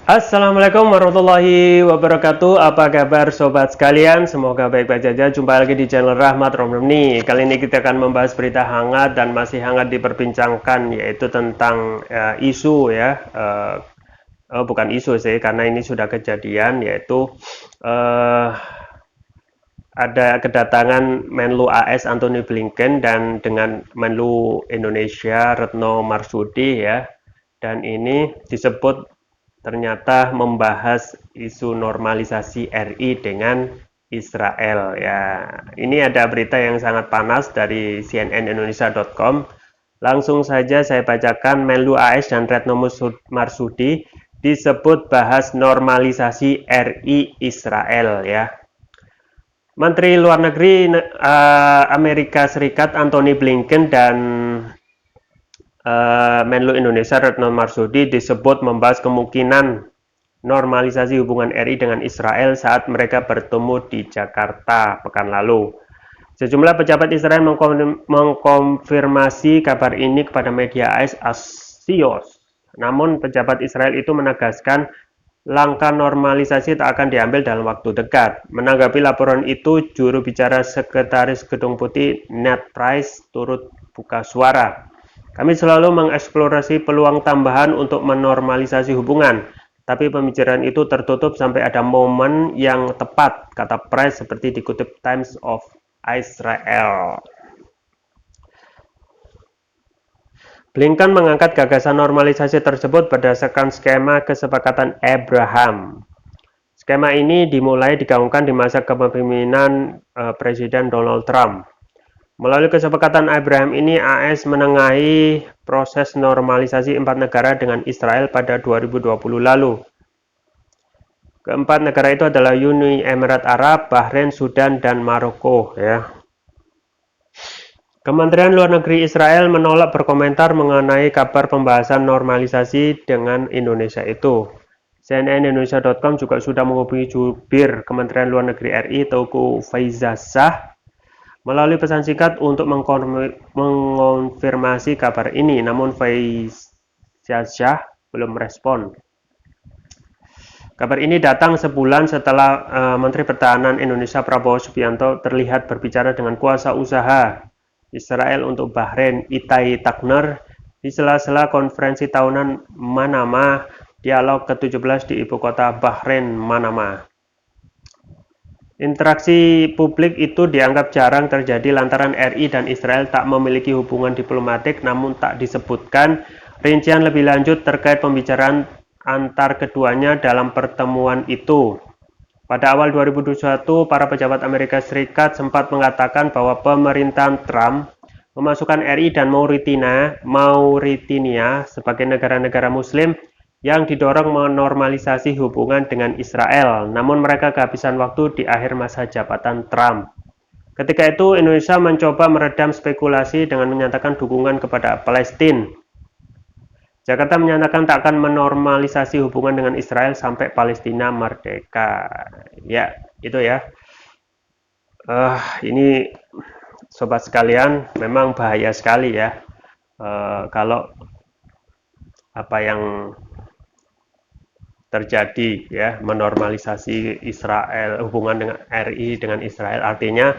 Assalamualaikum warahmatullahi wabarakatuh. Apa kabar sobat sekalian? Semoga baik-baik saja. Jumpa lagi di channel Rahmat Romli. Kali ini kita akan membahas berita hangat dan masih hangat diperbincangkan, yaitu tentang isu ya. Bukan isu sih, karena ini sudah kejadian, yaitu uh, ada kedatangan Menlu AS Antony Blinken dan dengan Menlu Indonesia Retno Marsudi ya. Dan ini disebut ternyata membahas isu normalisasi RI dengan Israel ya. Ini ada berita yang sangat panas dari cnnindonesia.com. Langsung saja saya bacakan. Menlu AS dan Retno Marsudi disebut bahas normalisasi RI Israel ya. Menteri Luar Negeri Amerika Serikat Antony Blinken dan Menlu Indonesia Retno Marsudi disebut membahas kemungkinan normalisasi hubungan RI dengan Israel saat mereka bertemu di Jakarta pekan lalu. Sejumlah pejabat Israel mengkonfirmasi kabar ini kepada media AS Axios. Namun pejabat Israel itu menegaskan langkah normalisasi tak akan diambil dalam waktu dekat. Menanggapi laporan itu, juru bicara Sekretaris Gedung Putih Ned Price turut buka suara. Kami selalu mengeksplorasi peluang tambahan untuk menormalisasi hubungan, tapi pembicaraan itu tertutup sampai ada momen yang tepat, kata Price seperti dikutip Times of Israel. Blinken mengangkat gagasan normalisasi tersebut berdasarkan skema kesepakatan Abraham. Skema ini dimulai digaungkan di masa kepemimpinan Presiden Donald Trump. Melalui kesepakatan Abraham ini, AS menengahi proses normalisasi 4 negara dengan Israel pada 2020 lalu. Keempat negara itu adalah Uni Emirat Arab, Bahrain, Sudan, dan Maroko ya. Kementerian Luar Negeri Israel menolak berkomentar mengenai kabar pembahasan normalisasi dengan Indonesia itu. cnnindonesia.com juga sudah menghubungi jubir Kementerian Luar Negeri RI Teuku Faizasyah melalui pesan singkat untuk mengonfirmasi kabar ini, namun Faizasyah belum merespon. Kabar ini datang sebulan setelah Menteri Pertahanan Indonesia Prabowo Subianto terlihat berbicara dengan kuasa usaha Israel untuk Bahrain, Itai Takner, di sela-sela konferensi tahunan Manama, dialog ke-17 di ibu kota Bahrain, Manama. Interaksi publik itu dianggap jarang terjadi lantaran RI dan Israel tak memiliki hubungan diplomatik, namun tak disebutkan rincian lebih lanjut terkait pembicaraan antar keduanya dalam pertemuan itu. Pada awal 2021, para pejabat Amerika Serikat sempat mengatakan bahwa pemerintahan Trump memasukkan RI dan Mauritania sebagai negara-negara Muslim yang didorong menormalisasi hubungan dengan Israel, namun mereka kehabisan waktu di akhir masa jabatan Trump. Ketika itu, Indonesia mencoba meredam spekulasi dengan menyatakan dukungan kepada Palestina. Jakarta menyatakan tak akan menormalisasi hubungan dengan Israel sampai Palestina merdeka. Ya, itu ya. Ini sobat sekalian, memang bahaya sekali ya. Kalau apa yang terjadi ya, menormalisasi Israel, hubungan dengan RI dengan Israel, artinya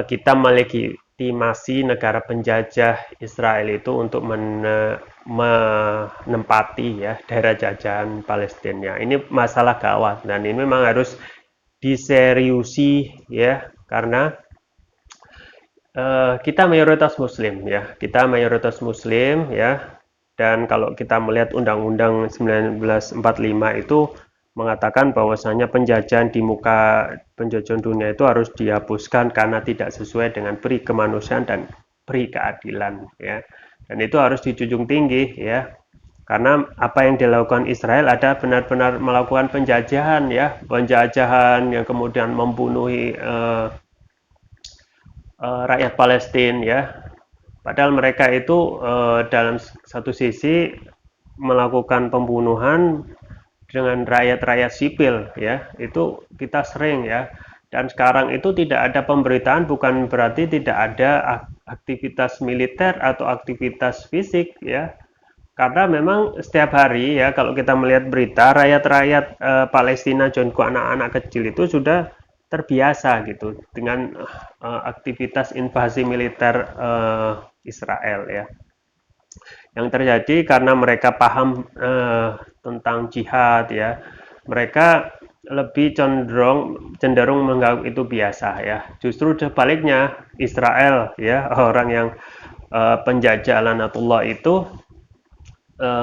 kita melegitimasi negara penjajah Israel itu untuk menempati ya daerah jajahan Palestina. Ini masalah gawat dan ini memang harus diseriusi ya, karena kita mayoritas Muslim ya, dan kalau kita melihat Undang-Undang 1945 itu mengatakan bahwasanya penjajahan di muka penjajahan dunia itu harus dihapuskan karena tidak sesuai dengan peri kemanusiaan dan peri keadilan ya. Dan itu harus dijunjung tinggi ya. Karena apa yang dilakukan Israel ada benar-benar melakukan penjajahan ya, penjajahan yang kemudian membunuhi rakyat Palestina ya. Padahal mereka itu dalam satu sisi melakukan pembunuhan dengan rakyat-rakyat sipil ya, itu kita sering ya. Dan sekarang itu tidak ada pemberitaan bukan berarti tidak ada aktivitas militer atau aktivitas fisik ya. Karena memang setiap hari ya kalau kita melihat berita rakyat-rakyat Palestina contohku anak-anak kecil itu sudah terbiasa gitu dengan aktivitas invasi militer Israel ya. Yang terjadi karena mereka paham tentang jihad ya, mereka lebih cenderung menganggap itu biasa ya. Justru sebaliknya Israel ya, orang yang penjajah laknatullah itu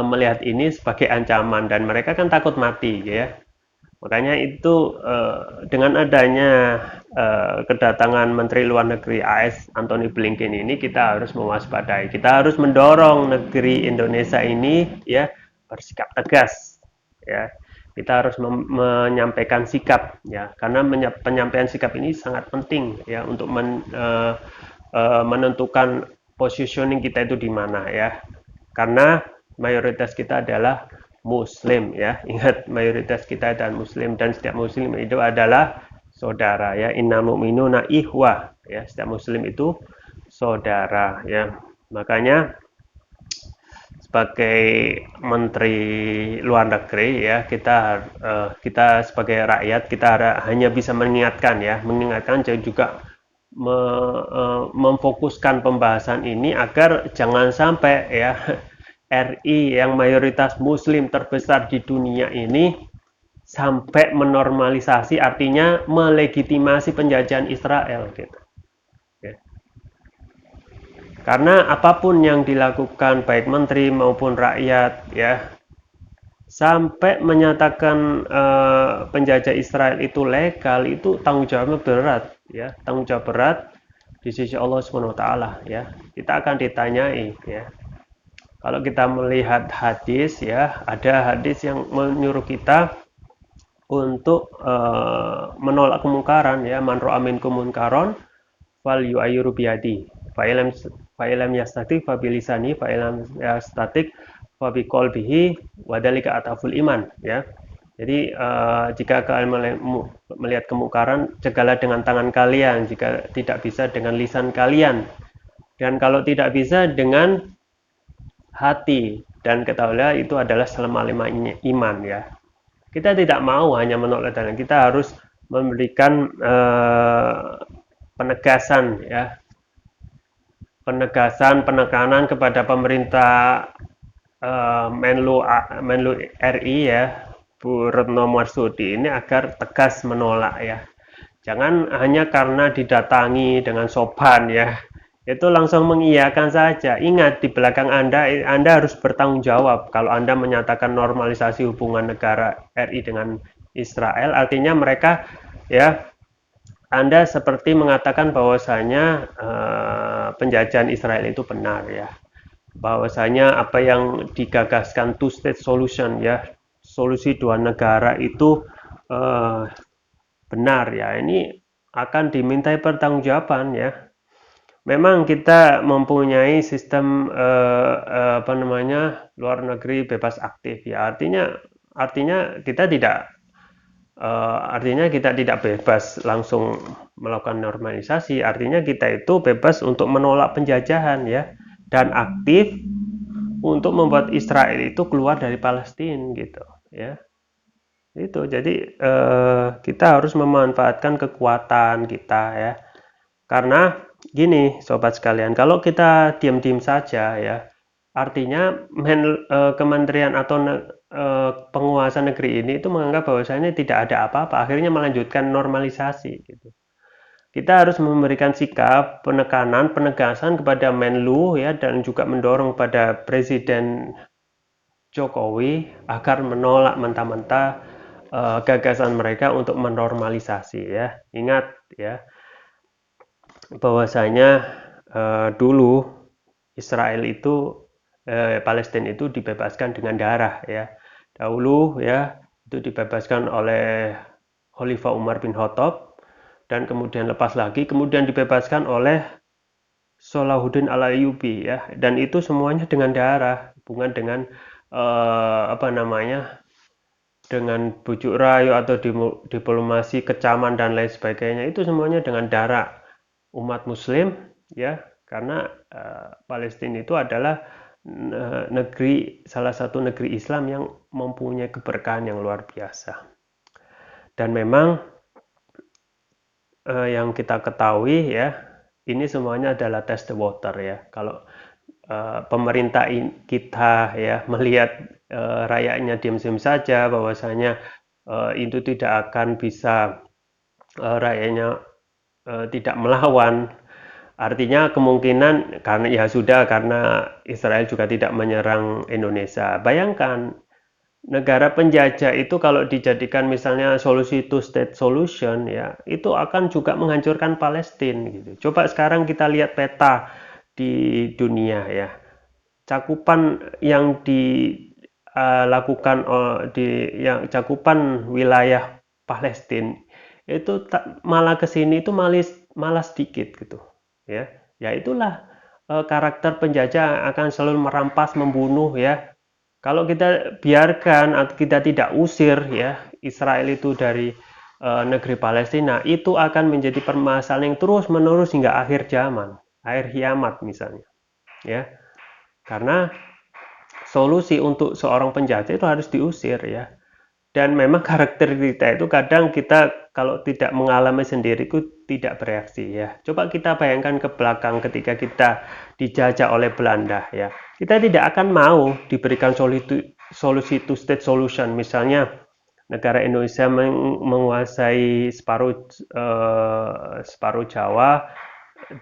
melihat ini sebagai ancaman dan mereka kan takut mati ya. Makanya itu dengan adanya kedatangan Menteri Luar Negeri AS Antony Blinken ini kita harus mewaspadai. Kita harus mendorong negeri Indonesia ini ya bersikap tegas ya. Kita harus menyampaikan sikap ya karena penyampaian sikap ini sangat penting ya untuk menentukan positioning kita itu di mana ya. Karena mayoritas kita adalah Muslim ya. Ingat mayoritas kita dan Muslim dan setiap Muslim itu adalah saudara ya. Innamal mu'minuna ikhwah ya. Setiap Muslim itu saudara ya. Makanya sebagai Menteri Luar Negeri ya kita sebagai rakyat kita hanya bisa mengingatkan juga memfokuskan pembahasan ini agar jangan sampai ya RI yang mayoritas Muslim terbesar di dunia ini sampai menormalisasi, artinya melegitimasi penjajahan Israel gitu. Ya. Karena apapun yang dilakukan baik menteri maupun rakyat ya sampai menyatakan penjajah Israel itu legal itu tanggung jawabnya berat ya, tanggung jawab berat di sisi Allah Subhanahu wa taala ya. Kita akan ditanyai ya. Kalau kita melihat hadis ya, ada hadis yang menyuruh kita untuk menolak kemungkaran ya, man ra'a minkum munkaron fal yu'ayyiru biyadi. Fa ilam yastatik fa bilisani, fa ilam yastatik fa biqalbihi wa dzalika ataful iman ya. Jadi jika kalian melihat kemungkaran, cegahlah dengan tangan kalian, jika tidak bisa dengan lisan kalian. Dan kalau tidak bisa dengan hati, dan ketahuilah itu adalah selama-lamanya iman ya. Kita tidak mau hanya menolak dan kita harus memberikan penegasan ya, penekanan kepada pemerintah Menlu RI ya, Bu Retno Marsudi ini agar tegas menolak ya. Jangan hanya karena didatangi dengan sopan ya, itu langsung mengiyakan saja. Ingat, di belakang Anda harus bertanggung jawab. Kalau Anda menyatakan normalisasi hubungan negara RI dengan Israel, artinya mereka ya, Anda seperti mengatakan bahwasanya penjajahan Israel itu benar ya. Bahwasanya apa yang digagaskan two state solution ya, solusi dua negara itu benar ya. Ini akan dimintai pertanggungjawaban ya. Memang kita mempunyai sistem luar negeri bebas aktif ya, artinya kita tidak bebas langsung melakukan normalisasi, artinya kita itu bebas untuk menolak penjajahan ya, dan aktif untuk membuat Israel itu keluar dari Palestina gitu ya. Itu jadi kita harus memanfaatkan kekuatan kita ya, karena gini sobat sekalian, kalau kita diam-diam saja ya, artinya kementerian atau penguasa negeri ini itu menganggap bahwasanya tidak ada apa-apa, akhirnya melanjutkan normalisasi gitu. Kita harus memberikan sikap, penekanan, penegasan kepada Menlu ya, dan juga mendorong pada Presiden Jokowi agar menolak mentah-mentah gagasan mereka untuk menormalisasi ya. Ingat ya, bahwasanya dulu Israel itu Palestina itu dibebaskan dengan darah ya. Dahulu ya itu dibebaskan oleh Khalifah Umar bin Khattab dan kemudian lepas lagi, kemudian dibebaskan oleh Salahuddin Al-Ayyubi ya, dan itu semuanya dengan darah, bukan dengan dengan bujuk rayu atau diplomasi kecaman dan lain sebagainya. Itu semuanya dengan darah umat muslim ya, karena Palestina itu adalah salah satu negeri Islam yang mempunyai keberkahan yang luar biasa. Dan memang yang kita ketahui ya, ini semuanya adalah test the water ya. Kalau pemerintah kita ya melihat rakyatnya diam-diam saja, bahwasanya itu tidak akan bisa, rakyatnya tidak melawan, artinya kemungkinan karena ya sudah, karena Israel juga tidak menyerang Indonesia. Bayangkan negara penjajah itu kalau dijadikan misalnya solusi two state solution ya, itu akan juga menghancurkan Palestina gitu. Coba sekarang kita lihat peta di dunia ya. Cakupan yang dilakukan yang cakupan wilayah Palestina itu malah kesini itu malah sedikit gitu ya. Ya itulah karakter penjajah akan selalu merampas, membunuh ya. Kalau kita biarkan atau kita tidak usir ya Israel itu dari negeri Palestina, itu akan menjadi permasalahan yang terus-menerus hingga akhir zaman, akhir kiamat misalnya. Ya. Karena solusi untuk seorang penjajah itu harus diusir ya. Dan memang karakter kita itu kadang kita kalau tidak mengalami sendiri itu tidak bereaksi ya. Coba kita bayangkan ke belakang ketika kita dijajah oleh Belanda ya. Kita tidak akan mau diberikan solusi two state solution. Misalnya negara Indonesia menguasai separuh Jawa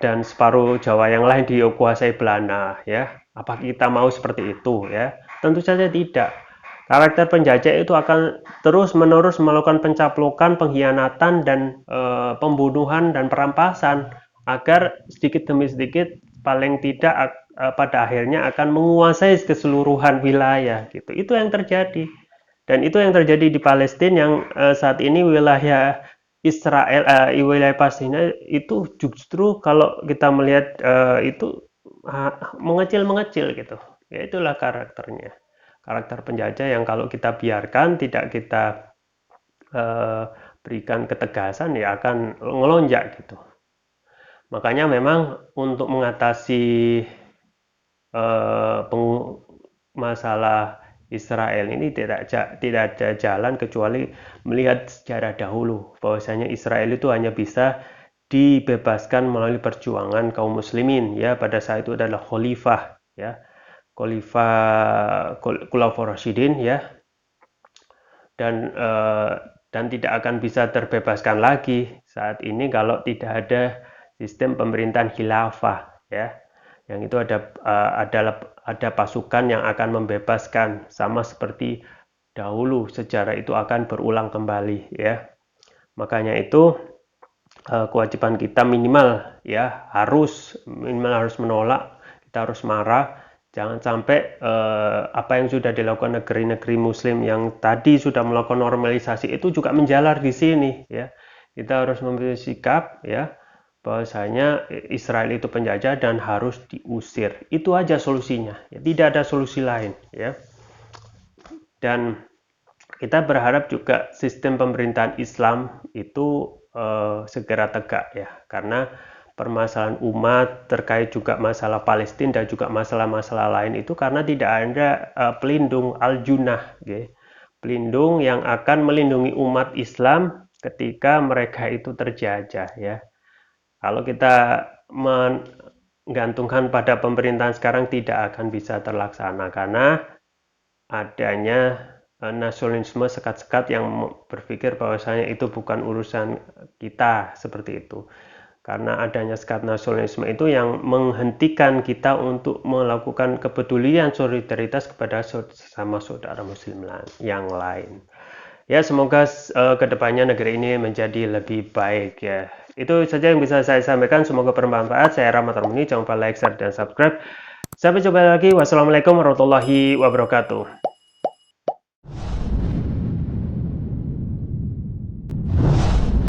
dan separuh Jawa yang lain dikuasai Belanda ya. Apa kita mau seperti itu ya? Tentu saja tidak. Karakter penjajah itu akan terus-menerus melakukan pencaplokan, pengkhianatan, dan pembunuhan dan perampasan agar sedikit demi sedikit paling tidak pada akhirnya akan menguasai keseluruhan wilayah gitu. Itu yang terjadi. Dan itu yang terjadi di Palestina yang saat ini wilayah Israel, wilayah Palestina itu justru kalau kita melihat itu mengecil-mengecil gitu. Ya itulah karakternya. Karakter penjajah yang kalau kita biarkan, tidak kita berikan ketegasan, ya akan ngelonjak gitu. Makanya memang untuk mengatasi masalah Israel ini tidak ada jalan kecuali melihat sejarah dahulu, bahwasanya Israel itu hanya bisa dibebaskan melalui perjuangan kaum muslimin ya, pada saat itu adalah khalifah ya, Khulafaur Rasyidin ya, dan tidak akan bisa terbebaskan lagi saat ini kalau tidak ada sistem pemerintahan khilafah ya, yang itu ada pasukan yang akan membebaskan, sama seperti dahulu sejarah itu akan berulang kembali ya. Makanya itu kewajiban kita minimal harus menolak, kita harus marah. Jangan sampai apa yang sudah dilakukan negeri-negeri muslim yang tadi sudah melakukan normalisasi itu juga menjalar di sini ya. Kita harus memiliki sikap ya, bahwasanya Israel itu penjajah dan harus diusir. Itu aja solusinya ya, tidak ada solusi lain ya. Dan kita berharap juga sistem pemerintahan Islam itu segera tegak ya, karena permasalahan umat terkait juga masalah Palestina dan juga masalah-masalah lain itu karena tidak ada pelindung al-junah ya. Pelindung yang akan melindungi umat Islam ketika mereka itu terjajah ya. Kalau kita menggantungkan pada pemerintahan sekarang tidak akan bisa terlaksana karena adanya nasionalisme sekat-sekat yang berpikir bahwasanya itu bukan urusan kita, seperti itu. Karena adanya sekat nasionalisme itu yang menghentikan kita untuk melakukan kepedulian solidaritas kepada sesama saudara muslim yang lain. Ya, semoga kedepannya negeri ini menjadi lebih baik ya. Itu saja yang bisa saya sampaikan, semoga bermanfaat. Saya Rahmat Romani, jangan lupa like, share, dan subscribe. Sampai jumpa lagi. Wassalamualaikum warahmatullahi wabarakatuh.